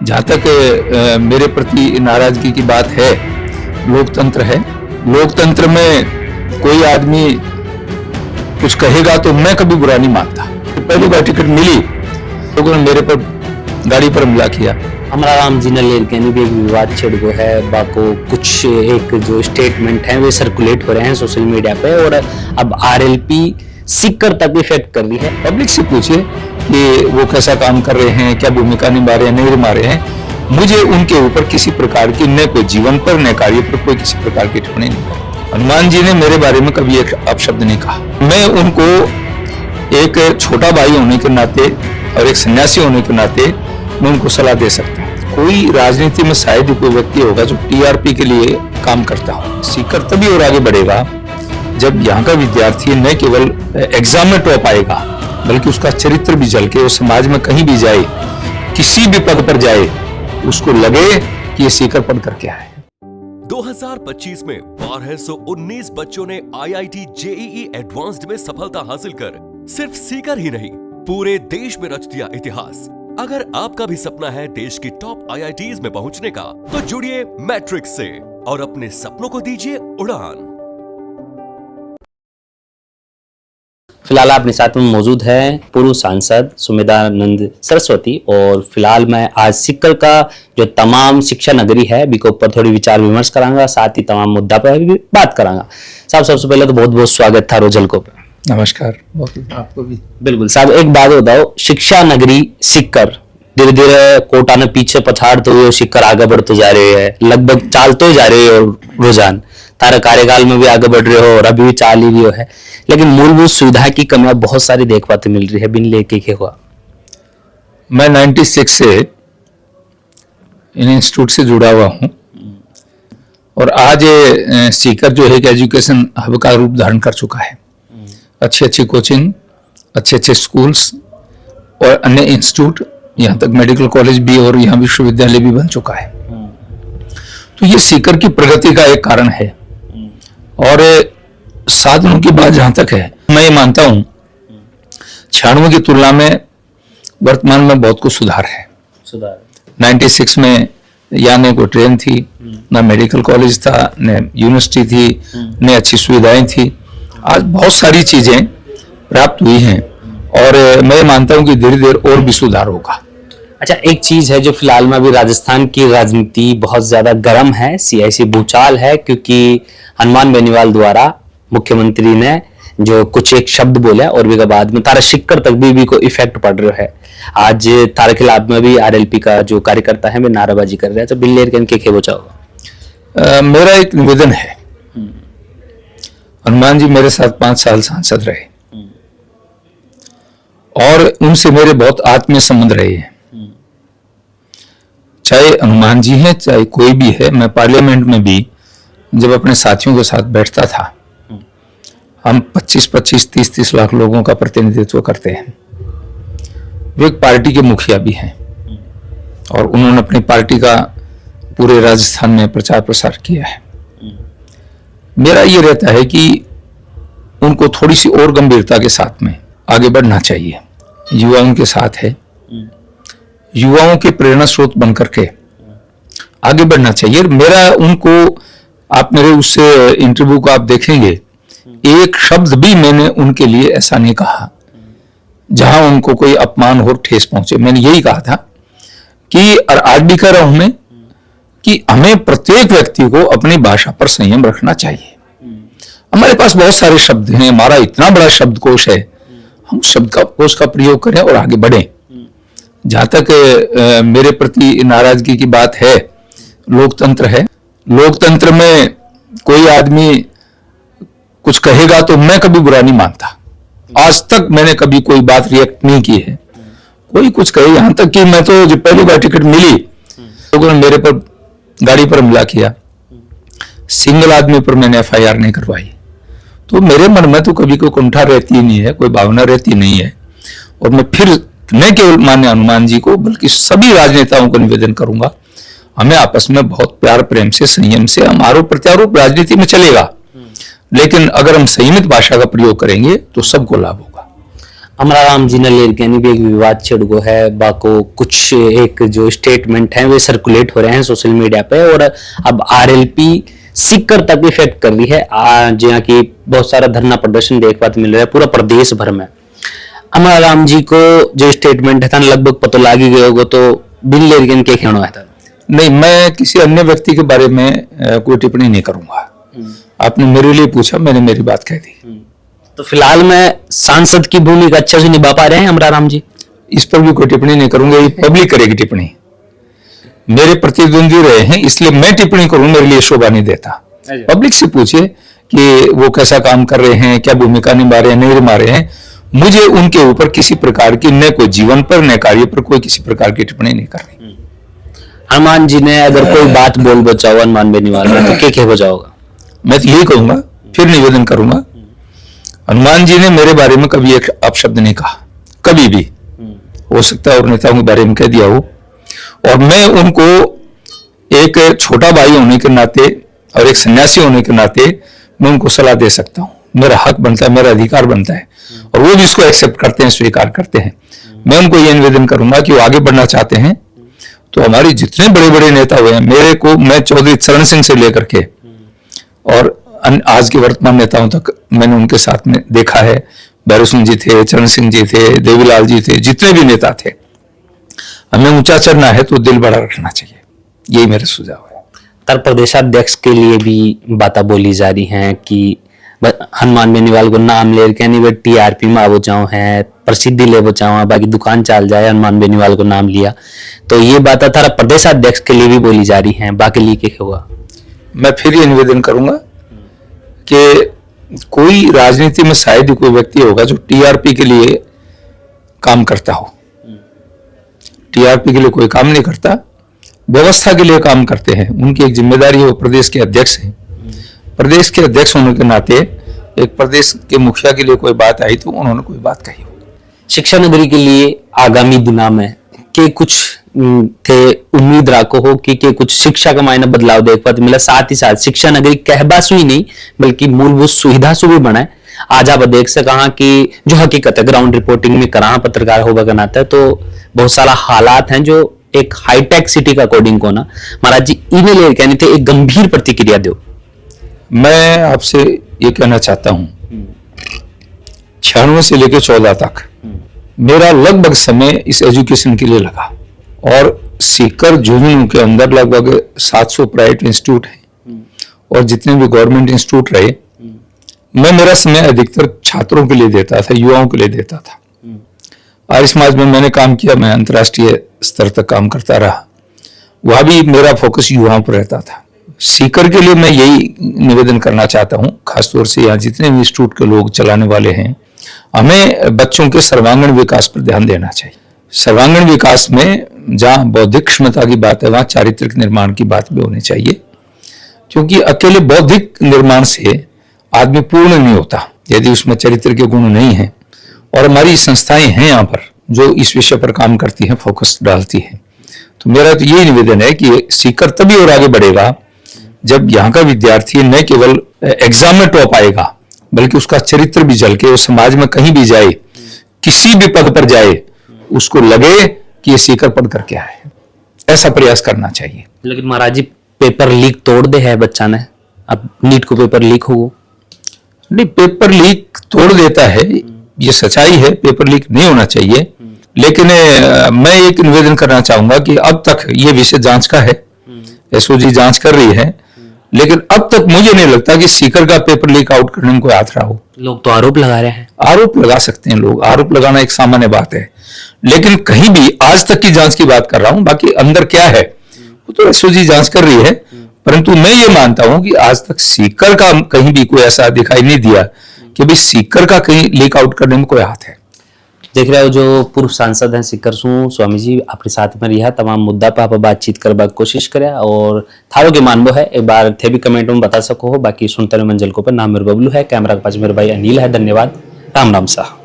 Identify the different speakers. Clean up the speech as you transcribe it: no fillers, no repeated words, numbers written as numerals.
Speaker 1: जहाँ तक मेरे प्रति नाराजगी की बात है, लोकतंत्र है। लोकतंत्र में कोई आदमी कुछ कहेगा तो मैं कभी बुरा नहीं मानता। पहली बार टिकट मिली लोगों ने मेरे पर गाड़ी पर हमला किया।
Speaker 2: हमारा राम जी ने लेके भी एक विवाद छिड़ गया है, बाको कुछ एक जो स्टेटमेंट है वे सर्कुलेट हो रहे हैं सोशल मीडिया पे और अब आरएलपी सीकर तक इफेक्ट कर रही है।
Speaker 1: पब्लिक से पूछिए कि वो कैसा काम कर रहे हैं, क्या भूमिका निभा रहे हैं, नहीं निभा रहे हैं। मुझे उनके ऊपर किसी प्रकार की न कोई जीवन पर न कार्य पर कोई किसी प्रकार की टिप्पणी नहीं है। हनुमान जी ने मेरे बारे में कभी एक अपशब्द नहीं कहा। मैं उनको एक छोटा भाई होने के नाते और एक सन्यासी होने के नाते मैं उनको सलाह दे सकता हूँ। कोई राजनीति में शायद कोई व्यक्ति होगा जो टीआरपी के लिए काम करता हो। सीकर तभी और आगे बढ़ेगा जब यहाँ का विद्यार्थी न केवल एग्जाम में टॉप आएगा बल्कि उसका चरित्र भी झलके, वो समाज में कहीं भी जाए, किसी भी पद पर जाए, उसको लगे कि ये सीकर पढ़ करके आए।
Speaker 3: 2025 में 1219 बच्चों ने आईआईटी जेईई एडवांस्ड में सफलता हासिल कर सिर्फ सीकर ही नहीं पूरे देश में रच दिया इतिहास। अगर आपका भी सपना है देश की टॉप आईआईटीज में पहुंचने का, तो जुड़िए मैट्रिक्स से और अपने सपनों को दीजिए उड़ान।
Speaker 2: फिलहाल अपने साथ में मौजूद है पूर्व सांसद सुमेधानंद सरस्वती और फिलहाल मैं आज सीकर का जो तमाम शिक्षा नगरी है बी के ऊपर थोड़ी विचार विमर्श करांगा, साथ ही तमाम मुद्दा पर भी बात करांगा। साहब सबसे पहले तो बहुत बहुत स्वागत था रोजल को।
Speaker 1: नमस्कार, आपको भी।
Speaker 2: बिल्कुल साहब, एक बात बताओ, शिक्षा नगरी सीकर धीरे धीरे कोटा ने पीछे पछाड़ते हुए सीकर आगे बढ़ते जा रहे हैं, लगभग चालते जा रहे हो रोजान, तारा कार्यकाल में भी आगे बढ़ रहे हो और अभी भी चाल ही रहे है, लेकिन मूलभूत सुविधा की कमियां बहुत सारी देख पाते मिल रही है बिन लेके के हुआ।
Speaker 1: मैं 96 से इन इंस्टीट्यूट से जुड़ा हुआ हूं और आज सीकर जो है कि एजुकेशन हब का रूप धारण कर चुका है। अच्छी अच्छी कोचिंग, अच्छे अच्छे स्कूल्स और अन्य इंस्टीट्यूट, यहाँ तक मेडिकल कॉलेज भी और यहाँ विश्वविद्यालय भी बन चुका है। तो ये सीकर की प्रगति का एक कारण है और साधनों की बात जहां तक है, मैं ये मानता हूं 96 की तुलना में वर्तमान में बहुत कुछ सुधार है। 96 में या न कोई ट्रेन थी, न मेडिकल कॉलेज था, न यूनिवर्सिटी थी, न अच्छी सुविधाएं थी। आज बहुत सारी चीजें प्राप्त हुई हैं और मैं मानता हूं कि धीरे धीरे और भी सुधार होगा।
Speaker 2: अच्छा, एक चीज है जो फिलहाल में अभी राजस्थान की राजनीति बहुत ज्यादा गर्म है, सियासी भूचाल है, क्योंकि हनुमान बेनीवाल द्वारा मुख्यमंत्री ने जो कुछ एक शब्द बोला और भी बाद में तारा शिक्कर तक भी को इफेक्ट पड़ रहा है। आज तारा खिलाफ में भी आरएलपी का जो कार्यकर्ता है वे नाराबाजी कर रहे हैं, तो बिल्लेर के बचाओ।
Speaker 1: मेरा एक निवेदन है, हनुमान जी मेरे साथ 5 साल सांसद रहे और उनसे मेरे बहुत आत्मीय संबंध रहे हैं। चाहे हनुमान जी हैं चाहे कोई भी है, मैं पार्लियामेंट में भी जब अपने साथियों के साथ बैठता था, हम 25-25, 30-30 लाख लोगों का प्रतिनिधित्व करते हैं। वे एक पार्टी के मुखिया भी हैं और उन्होंने अपनी पार्टी का पूरे राजस्थान में प्रचार प्रसार किया है। मेरा ये रहता है कि उनको थोड़ी सी और गंभीरता के साथ में आगे बढ़ना चाहिए। युवाओं के साथ है, युवाओं के प्रेरणा स्रोत बनकर के आगे बढ़ना चाहिए। मेरा उनको, आप मेरे उस इंटरव्यू को आप देखेंगे, एक शब्द भी मैंने उनके लिए ऐसा नहीं कहा जहां उनको कोई अपमान हो, ठेस पहुंचे। मैंने यही कहा था कि, और आज भी कह रहा हूं मैं, कि हमें प्रत्येक व्यक्ति को अपनी भाषा पर संयम रखना चाहिए। हमारे पास बहुत सारे शब्द हैं, हमारा इतना बड़ा शब्दकोश है, हम शब्दकोश का प्रयोग करें और आगे बढ़ें। जहां तक मेरे प्रति नाराजगी की बात है, लोकतंत्र है। लोकतंत्र में कोई आदमी कुछ कहेगा तो मैं कभी बुरा नहीं मानता। आज तक मैंने कभी कोई बात रिएक्ट नहीं की है। कोई कुछ कहे, यहां तक कि मैं तो जब पहली बार टिकट मिली लोगों ने मेरे पर गाड़ी पर हमला किया, सिंगल आदमी पर मैंने एफआईआर नहीं करवाई। तो मेरे मन में तो कभी कोई कुंठा रहती ही नहीं है, कोई भावना रहती नहीं है। और मैं फिर न केवल मान्य हनुमान जी को बल्कि सभी राजनेताओं को निवेदन करूंगा, हमें आपस में बहुत प्यार प्रेम से, संयम से, हम आरोप प्रत्यारोप राजनीति में चलेगा, लेकिन अगर हम संयमित भाषा का प्रयोग करेंगे तो सबको लाभ होगा।
Speaker 2: हमारा राम जी ने लेरकेनी भी एक विवाद छिड़ है बाको कुछ एक जो स्टेटमेंट है वे सर्कुलेट हो रहे हैं सोशल मीडिया पे और अब आरएलपी सीकर तक भी इफेक्ट कर रही है जहाँ की बहुत सारा धरना प्रदर्शन देखने को मिल रहा है पूरा प्रदेश भर में। हमारा राम जी को जो स्टेटमेंट है था लगभग पता लागी गए होगा तो बिन लेरकेन के खेणो है था।
Speaker 1: नहीं, मैं किसी अन्य व्यक्ति के बारे में कोई टिप्पणी नहीं करूंगा। आपने मेरे लिए पूछा, मैंने मेरी बात कह दी।
Speaker 2: तो फिलहाल में सांसद की भूमिका अच्छे से निभा पा रहे हैं हमारा राम जी?
Speaker 1: इस पर भी कोई टिप्पणी नहीं करूंगा, ये पब्लिक करेगी टिप्पणी। मेरे प्रतिद्वंदी रहे हैं इसलिए मैं टिप्पणी करूं, मेरे लिए शोभा नहीं देता। पब्लिक से पूछिए कि वो कैसा काम कर रहे हैं, क्या भूमिका निभा रहे हैं, नहीं निभा रहे हैं। मुझे उनके ऊपर किसी प्रकार की न कोई जीवन पर न कार्य पर कोई किसी प्रकार की टिप्पणी नहीं करनी।
Speaker 2: हनुमान जी ने अगर कोई बात बोल बचाओ हनुमान बेनीवाल में तो क्या बचाओगा?
Speaker 1: मैं तो यही कहूंगा, फिर निवेदन करूंगा, हनुमान जी ने मेरे बारे में कभी एक अपशब्द नहीं कहा, कभी भी। हो सकता है और नेताओं के बारे में कह दिया हो, और मैं उनको एक छोटा भाई होने के नाते और एक सन्यासी होने के नाते मैं उनको सलाह दे सकता हूं। मेरा हक बनता है, मेरा अधिकार बनता है, और वो भी इसको एक्सेप्ट करते हैं, स्वीकार करते हैं। मैं उनको ये निवेदन करूंगा कि वो आगे बढ़ना चाहते हैं तो हमारे जितने बड़े बड़े नेता हुए हैं, मेरे को मैं चौधरी चरण सिंह से लेकर के और आज के वर्तमान नेताओं तक मैंने उनके साथ में देखा है। भैरव सिंह जी थे, चरण सिंह जी थे, देवीलाल जी थे, जितने भी नेता थे, हमें ऊंचा चढ़ना है तो दिल बड़ा रखना चाहिए, यही मेरा सुझाव है।
Speaker 2: उत्तर प्रदेशाध्यक्ष के लिए भी बातें बोली जा रही हैं कि हनुमान बेनीवाल को नाम ले के नहीं टीआरपी में आवो जाओ है, प्रसिद्धि ले बचाओ, बाकी दुकान चल जाए, हनुमान बेनीवाल को नाम लिया, तो ये बात थारा प्रदेशाध्यक्ष के लिए भी बोली जा रही है, बाकी लिए क्या हुआ?
Speaker 1: मैं फिर ये निवेदन करूंगा कि कोई राजनीति में शायद ही कोई व्यक्ति होगा जो टीआरपी के लिए काम करता हो। टीआरपी के लिए कोई काम नहीं करता, व्यवस्था के लिए काम करते हैं। उनकी एक जिम्मेदारी है, वो प्रदेश के अध्यक्ष हैं। प्रदेश के अध्यक्ष होने के नाते एक प्रदेश के मुखिया के लिए कोई बात आई तो उन्होंने कोई बात कही हो।
Speaker 2: शिक्षा नगरी के लिए आगामी दिनों में के कुछ थे उम्मीद रखो हो कि कुछ शिक्षा का मायने बदलाव देख पाते मिला, साथ ही साथ शिक्षा नगरी कहबा सुई नहीं बल्कि मूलभूत सुविधा से भी बनाए। आज आप देख से कहा कि जो हकीकत है ग्राउंड रिपोर्टिंग में करा पत्रकार होगा बनाता है तो बहुत सारा हालात हैं जो एक हाईटेक सिटी का अकॉर्डिंग को ना महाराज जी इन्हें ले कहनी थे, एक गंभीर प्रतिक्रिया दो।
Speaker 1: मैं आपसे ये कहना चाहता हूं 96 से लेकर 14 तक मेरा लगभग समय इस एजुकेशन के लिए लगा, और सीकर झुंझुनू के अंदर लगभग 700 प्राइवेट इंस्टीट्यूट हैं और जितने भी गवर्नमेंट इंस्टीट्यूट रहे, मैं मेरा समय अधिकतर छात्रों के लिए देता था, युवाओं के लिए देता था। आर्य समाज में मैंने काम किया, मैं अंतर्राष्ट्रीय स्तर तक काम करता रहा, वहां भी मेरा फोकस युवाओं पर रहता था। सीकर के लिए मैं यही निवेदन करना चाहता हूं, खासतौर से यहाँ जितने भी इंस्टीट्यूट के लोग चलाने वाले हैं, हमें बच्चों के सर्वांगीण विकास पर ध्यान देना चाहिए। सर्वांगीण विकास में जहां बौद्धिक क्षमता की बात है वहां चारित्रिक निर्माण की बात भी होनी चाहिए, क्योंकि अकेले बौद्धिक निर्माण से आदमी पूर्ण नहीं होता यदि उसमें चरित्र के गुण नहीं है। और हमारी संस्थाएं हैं यहाँ पर जो इस विषय पर काम करती हैं, फोकस डालती हैं। तो मेरा तो यही निवेदन है कि सीकर तभी और आगे बढ़ेगा जब यहाँ का विद्यार्थी न केवल एग्जाम में टॉप आएगा बल्कि उसका चरित्र भी झलके, वो समाज में कहीं भी जाए, किसी भी पद पर जाए, उसको लगे कि ये सीकर पढ़ करके आए। ऐसा प्रयास करना चाहिए।
Speaker 2: लेकिन महाराज जी पेपर लीक तोड़ दे है बच्चा ने, अब नीट को पेपर लीक हो
Speaker 1: नहीं, पेपर लीक तोड़ देता है, ये सच्चाई है, पेपर लीक नहीं होना चाहिए। लेकिन मैं एक निवेदन करना चाहूंगा कि अब तक ये विषय जांच का है, एसओजी जांच कर रही है, लेकिन अब तक मुझे नहीं लगता कि सीकर का पेपर लीक आउट करने में कोई हाथ रहा हो।
Speaker 2: लोग तो आरोप लगा रहे हैं।
Speaker 1: आरोप लगा सकते हैं लोग, आरोप लगाना एक सामान्य बात है, लेकिन कहीं भी आज तक की जांच की बात कर रहा हूं, बाकी अंदर क्या है वो तो एसओजी जांच कर रही है। परंतु मैं ये मानता हूं कि आज तक सीकर का कहीं भी कोई ऐसा दिखाई नहीं दिया कि भाई सीकर का कहीं लीक आउट करने में कोई हाथ है।
Speaker 2: देख रहे हो जो पूर्व सांसद हैं सीकर सू स्वामी जी अपने साथ में रिहा तमाम मुद्दा पर आप बातचीत करने की कोशिश करे और थारो के मानबो है एक बार थे भी कमेंट में बता सको हो। बाकी सुनते रहो मंजिल को पर नाम मेरे बबलू है, कैमरा के पास मेरे भाई अनिल है। धन्यवाद, राम राम साहब।